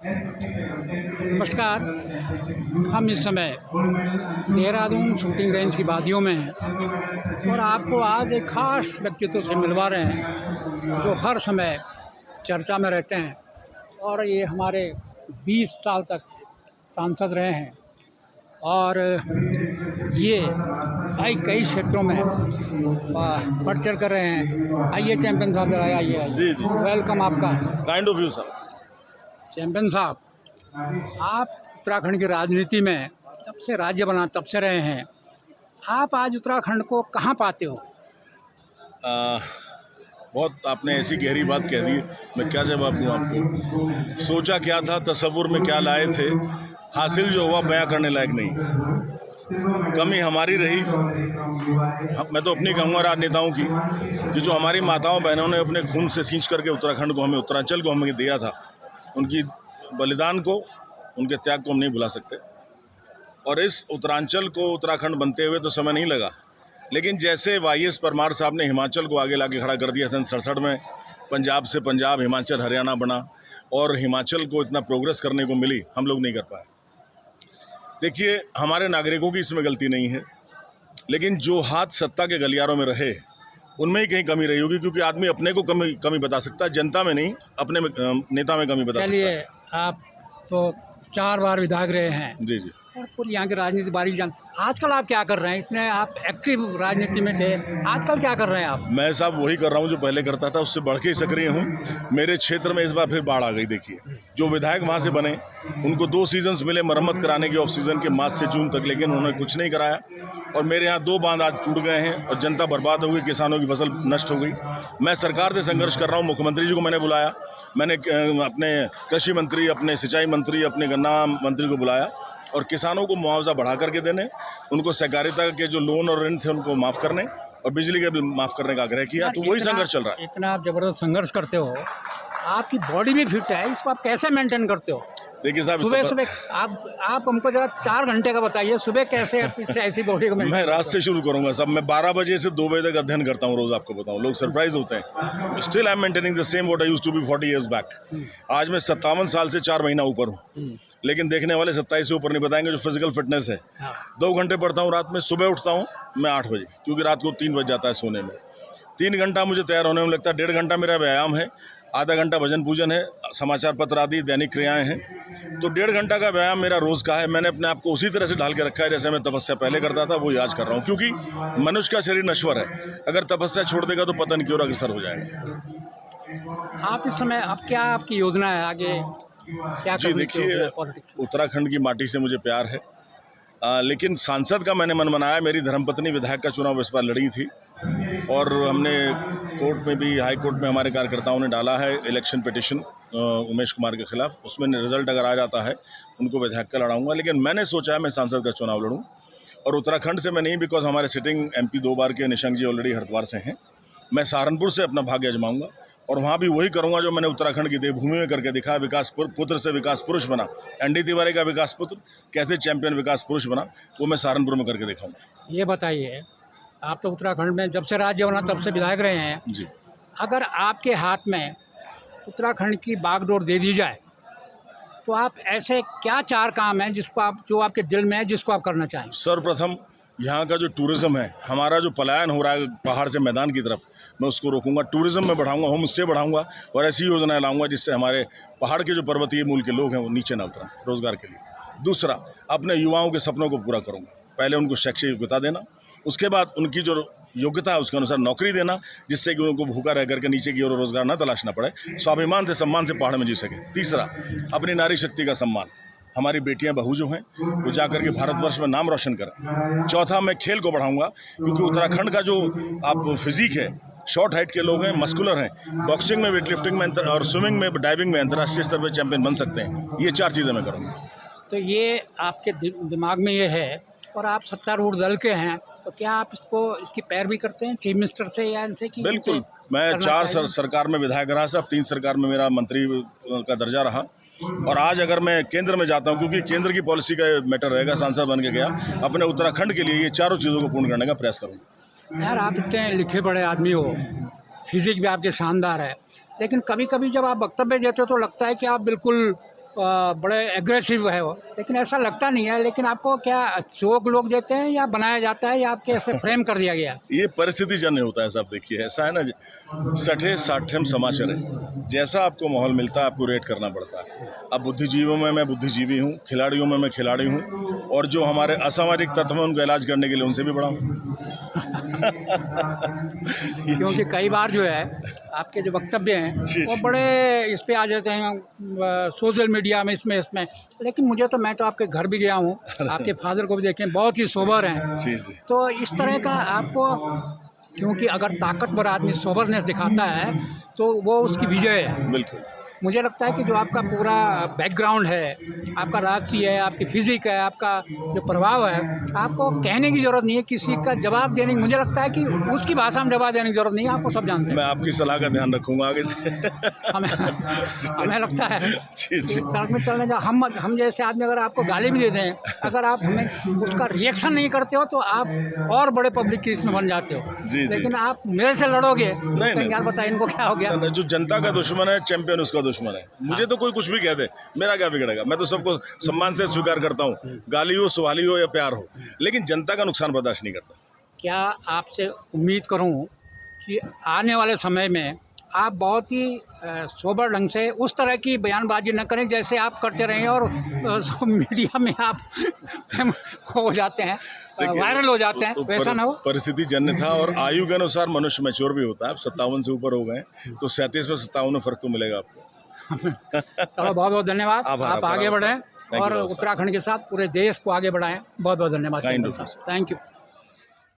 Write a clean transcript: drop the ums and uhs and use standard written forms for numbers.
नमस्कार। हम इस समय देहरादून शूटिंग रेंज की वादियों में हैं और आपको आज एक ख़ास व्यक्तित्व से मिलवा रहे हैं जो हर समय चर्चा में रहते हैं और ये हमारे 20 साल तक सांसद रहे हैं और ये कई क्षेत्रों में बढ़ चढ़ कर रहे हैं। आइए चैंपियन साहब, जरा आइए। जी जी, वेलकम आपका। Kind of you sir. Champion साहब, आप उत्तराखंड की राजनीति में तब से राज्य बना तब से रहे हैं, आप आज उत्तराखंड को कहाँ पाते हो? बहुत आपने ऐसी गहरी बात कह दी, मैं क्या जवाब दूँ आपको। सोचा क्या था, तसव्वुर में क्या लाए थे, हासिल जो हुआ बयां करने लायक नहीं। कमी हमारी रही, मैं तो अपनी कहूँगा राजनेताओं की, कि जो हमारी माताओं बहनों ने अपने खून से सींच करके उत्तराखंड को हमें, उत्तरांचल को हमें दिया था, उनकी बलिदान को, उनके त्याग को हम नहीं भुला सकते। और इस उत्तरांचल को उत्तराखंड बनते हुए तो समय नहीं लगा, लेकिन जैसे वाईएस परमार साहब ने हिमाचल को आगे लाके खड़ा कर दिया सन 67 में, पंजाब से पंजाब, हिमाचल हरियाणा बना और हिमाचल को इतना प्रोग्रेस करने को मिली, हम लोग नहीं कर पाए। देखिए, हमारे नागरिकों की इसमें गलती नहीं है, लेकिन जो हाथ सत्ता के गलियारों में रहे उनमें ही कहीं कमी रही होगी, क्योंकि आदमी अपने को कमी बता सकता है, जनता में नहीं, अपने नेता में कमी बता सकता है। चलिए, आप तो 4 बार विधायक रहे हैं। जी जी। और पूरी यहाँ की राजनीति बारीक जान, आजकल आप क्या कर रहे हैं? इतने आप एक्टिव राजनीति में थे, आजकल क्या कर रहे हैं आप? मैं साहब वही कर रहा हूँ जो पहले करता था, उससे बढ़ के सक्रिय हूँ। मेरे क्षेत्र में इस बार फिर बाढ़ आ गई। देखिए, जो विधायक वहाँ से बने उनको 2 सीजन्स मिले मरम्मत कराने के, ऑफ सीजन के मार्च से जून तक, लेकिन उन्होंने कुछ नहीं कराया। और मेरे यहाँ 2 बांध आज टूट गए हैं और जनता बर्बाद हो गई, किसानों की फसल नष्ट हो गई। मैं सरकार से संघर्ष कर रहा हूँ। मुख्यमंत्री जी को मैंने बुलाया, मैंने अपने कृषि मंत्री, अपने सिंचाई मंत्री, अपने गन्ना मंत्री को बुलाया और किसानों को मुआवजा बढ़ा करके देने, उनको सहकारिता के जो लोन और ऋण थे उनको माफ़ करने और बिजली के बिल माफ़ करने का आग्रह किया। तो वही संघर्ष चल रहा है। इतना आप जबरदस्त संघर्ष करते हो, आपकी बॉडी भी फिट है, इसको आप कैसे मेंटेन करते हो? देखिए साहब, सुबह आप हमको जरा 4 घंटे का बताइए, सुबह कैसे इससे ऐसी बॉडी को? मैं रात से शुरू करूंगा साहब। मैं 12 बजे से 2 बजे तक अध्ययन करता हूं रोज, आपको बताऊं, लोग सरप्राइज होते हैं। Still I am maintaining the same what I used to be 40 years back. आज मैं 57 साल से 4 महीना ऊपर हूँ, लेकिन देखने वाले 27 से ऊपर नहीं बताएंगे जो फिजिकल फिटनेस है। 2 घंटे पढ़ता हूँ रात में, सुबह उठता हूँ मैं 8 बजे, क्योंकि रात को 3 बज जाता है सोने में। 3 घंटा मुझे तैयार होने में लगता है, 1.5 घंटा मेरा व्यायाम है, आधा घंटा भजन पूजन है, समाचार पत्र आदि दैनिक क्रियाएं हैं। तो 1.5 घंटा का व्यायाम मेरा रोज़ का है। मैंने अपने आप को उसी तरह से ढाल के रखा है जैसे मैं तपस्या पहले करता था, वो आज कर रहा हूँ, क्योंकि मनुष्य का शरीर नश्वर है, अगर तपस्या छोड़ देगा तो पतन की ओर अग्रसर हो जाएगा। आप इस समय, अब क्या आपकी योजना है आगे, क्या? जी देखिए, उत्तराखंड की माटी से मुझे प्यार है, लेकिन सांसद का मैंने मन बनाया। मेरी धर्मपत्नी विधायक का चुनाव इस बार लड़ी थी और हमने कोर्ट में भी, हाई कोर्ट में हमारे कार्यकर्ताओं ने डाला है इलेक्शन पिटिशन उमेश कुमार के खिलाफ। उसमें रिजल्ट अगर आ जाता है उनको विधायक का लड़ाऊंगा, लेकिन मैंने सोचा है मैं सांसद का चुनाव लड़ूं। और उत्तराखंड से मैं नहीं, बिकॉज हमारे सिटिंग MP 2 बार के निशंक जी ऑलरेडी हरिद्वार से हैं। मैं सहारनपुर से अपना भाग्य आजमाऊंगा और वहाँ भी वही करूँगा जो मैंने उत्तराखंड की देवभूमि में करके दिखाया। विकास पुत्र से विकास पुरुष बना, ND तिवारी का विकास पुत्र कैसे चैंपियन विकास पुरुष बना, वो मैं सहारनपुर में करके दिखाऊंगा। ये बताइए, आप तो उत्तराखंड में जब से राज्य बना तब से विधायक रहे हैं जी। अगर आपके हाथ में उत्तराखंड की बागडोर दे दी जाए तो आप ऐसे क्या 4 काम हैं जो आपके दिल में है, जिसको आप करना चाहें? सर्वप्रथम यहाँ का जो टूरिज़्म है, हमारा जो पलायन हो रहा है पहाड़ से मैदान की तरफ, मैं उसको रोकूंगा। टूरिज़्म में बढ़ाऊंगा, होम स्टे बढ़ाऊंगा और ऐसी योजनाएं लाऊंगा जिससे हमारे पहाड़ के जो पर्वतीय मूल के लोग हैं वो नीचे ना उतरें रोज़गार के लिए। दूसरा, अपने युवाओं के सपनों को पूरा करूंगा। पहले उनको शैक्षिक योग्यता देना, उसके बाद उनकी जो योग्यता है उसके अनुसार नौकरी देना, जिससे कि उनको भूखा रह करके नीचे की ओर रोज़गार ना तलाशना पड़े, स्वाभिमान से, सम्मान से पहाड़ में जी सके। तीसरा, अपनी नारी शक्ति का सम्मान, हमारी बेटियां बहू जो हैं वो जाकर के भारतवर्ष में नाम रोशन करें। चौथा, मैं खेल को बढ़ाऊंगा, क्योंकि उत्तराखंड का जो आप फिजिक है, शॉर्ट हाइट के लोग हैं, मस्कुलर हैं, बॉक्सिंग में, वेट लिफ्टिंग में और स्विमिंग में, डाइविंग में अंतर्राष्ट्रीय स्तर पर चैंपियन बन सकते हैं। ये 4 चीज़ें मैं करूँगा। तो ये आपके दिमाग में ये है और आप सत्तारूढ़ दल के हैं, तो क्या आप इसकी पैरवी करते हैं चीफ मिनिस्टर से या इनसे? कि बिल्कुल, मैं 4 सरकार में विधायक रहा साहब, 3 सरकार में मेरा मंत्री का दर्जा रहा और आज अगर मैं केंद्र में जाता हूं, क्योंकि केंद्र की पॉलिसी का मैटर रहेगा, सांसद बन के गया, अपने उत्तराखंड के लिए ये 4 चीज़ों को पूर्ण करने का प्रयास करूँगा। यार, आप इतने लिखे पढ़े आदमी हो, फिजिक भी आपके शानदार है, लेकिन कभी कभी जब आप वक्तव्य देते हो तो लगता है कि आप बिल्कुल बड़े एग्रेसिव है वो, लेकिन ऐसा लगता नहीं है। लेकिन आपको क्या चोक लोग देते हैं या बनाया जाता है या आपके ऐसे फ्रेम कर दिया गया? ये परिस्थिति जन्य होता है साहब। देखिए ऐसा है ना, सठे साठम समाचार है, जैसा आपको माहौल मिलता है आपको रेट करना पड़ता है। अब बुद्धिजीवियों में मैं बुद्धिजीवी हूँ, खिलाड़ियों में मैं खिलाड़ी हूँ, और जो हमारे असामाजिक तत्व हैं उनका इलाज करने के लिए उनसे भी बड़ा हूँ। क्योंकि कई बार जो है आपके जो वक्तव्य हैं जी, वो जी। बड़े इस पे आ जाते हैं सोशल मीडिया में, इसमें। लेकिन मैं तो आपके घर भी गया हूँ, आपके फादर को भी देखे, बहुत ही सोबर हैं। जी जी। तो इस तरह का आपको, क्योंकि अगर ताकतवर आदमी सोबरनेस दिखाता है तो वो उसकी विजय है। बिल्कुल। मुझे लगता है कि जो आपका पूरा बैकग्राउंड है, आपका राजसी है, आपकी फिजिक है, आपका जो प्रभाव है, आपको कहने की ज़रूरत नहीं है, किसी का जवाब देने की, मुझे लगता है कि उसकी भाषा में जवाब देने की ज़रूरत नहीं है, आपको सब जानते हैं। मैं आपकी सलाह का ध्यान रखूंगा आगे से। हमें लगता है जी जी। कि सड़क में चलने जा हम जैसे आदमी अगर आपको गाली भी दे दें, अगर आप हमें उसका रिएक्शन नहीं करते हो तो आप और बड़े पब्लिक की इसमें बन जाते हो। जी, जी। लेकिन आप मेरे से लड़ोगे नहीं। यार बताए इनको क्या हो गया। जो जनता का दुश्मन है चैंपियन उसका दुश्मन है। मुझे तो कोई कुछ भी कह दे, मेरा क्या बिगड़ेगा। मैं तो सबको सम्मान से स्वीकार करता हूँ, गाली हो, सवाली हो या प्यार हो, लेकिन जनता का नुकसान बर्दाश्त नहीं करता। क्या आपसे उम्मीद करूं कि आने वाले समय में आप बहुत ही सोबर ढंग से उस तरह की बयानबाजी न करें जैसे आप करते रहे और मीडिया में आप हो जाते हैं, वायरल हो जाते हैं, वैसा ना हो। परिस्थिति जन्य था और आयु के अनुसार मनुष्य मैच्योर भी होता है। अब 57 से ऊपर हो गए, तो 37 में 57 में फर्क तो मिलेगा आपको। चलो बहुत बहुत धन्यवाद। आप आगे बढ़ें और you, उत्तराखंड के साथ पूरे देश को आगे बढ़ाएं। बहुत बहुत धन्यवाद। Kind of you, sir. Thank you.